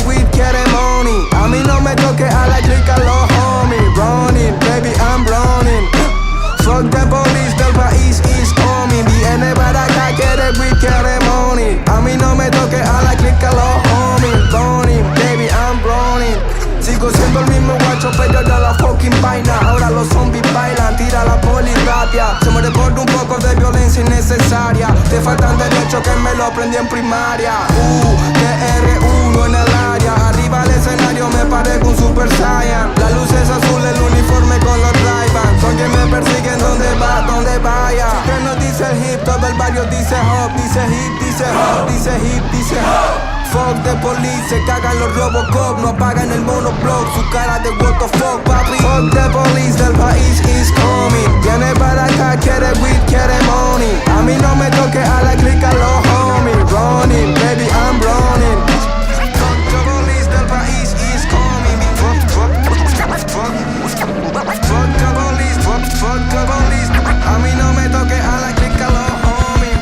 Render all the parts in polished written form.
weed, quiere money. A mí no me toque a la clica los homies. Running, baby, I'm running. Fuck the police, del país is coming. Viene para acá, quiere weed, quiere money. A mí no me toque a la clica los homies. Running, baby, I'm running. Sigo siendo el mismo guacho, pero ya la fucking vaina. Ahora los zombies bailan, tira la poli rapia. Se muere por un poco de violencia innecesaria. Te faltan derechos que me lo aprendí en primaria. TR1 en el área. Arriba al escenario me parezco un Super Saiyan. La luz es azul, el uniforme con los Ray-Ban. Son quien me persiguen donde va, donde vaya. Si usted no dice hip, todo el barrio dice hop. Dice hip, dice hop, dice hip, dice hop. Fuck the police, se cagan los Robocop. No apagan el monoblock, su cara de what the fuck, papi. Fuck the police, del país is coming. Viene para acá, quiere weed, quiere money. A mí no me toque a la clica los homies. Running, baby, I'm running. Fuck the police, del país is coming. Fuck the police, fuck the police. A mí no me toque a la clica los homies.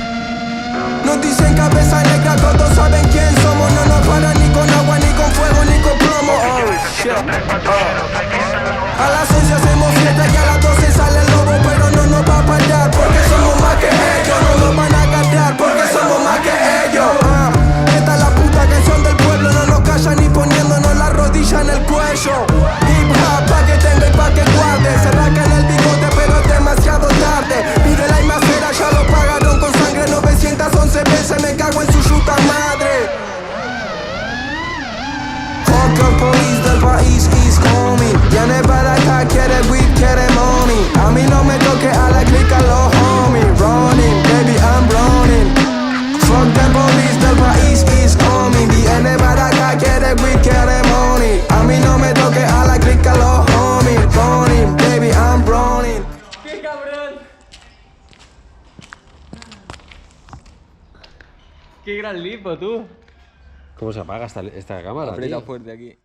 Nos dicen cabeza negra, todos saben quién somos. No nos paran ni con agua, ni con fuego, ni con plomo. Oh, shit. A las 11 hacemos fiesta y a las 12 sale el lobo, pero no nos va a parar porque somos más que ellos. No nos van a agarrar porque somos más que ellos. Esta es la puta canción del pueblo, no nos callan ni poniéndonos la rodilla en el cuello. Hip hop pa' que tenga y pa' que guarde. Se rascan el bigote pero es demasiado tarde. Mire la macera, ya lo pagaron con sangre 911 veces, me cago en su chuta madre. Fuck the police, del país is coming. Viene para acá, quiere weed, quiere money. A mí no me toque a la clica los homies. Running, baby, I'm running. Fuck the police, del país is coming. Viene para acá, quiere weed, quiere money. A mí no me toque a la clica los homies. Running, baby, I'm running. ¡Qué cabrón! ¡Qué gran lipo, tú! ¿Cómo se apaga esta cámara, Aprieta tío? fuerte aquí.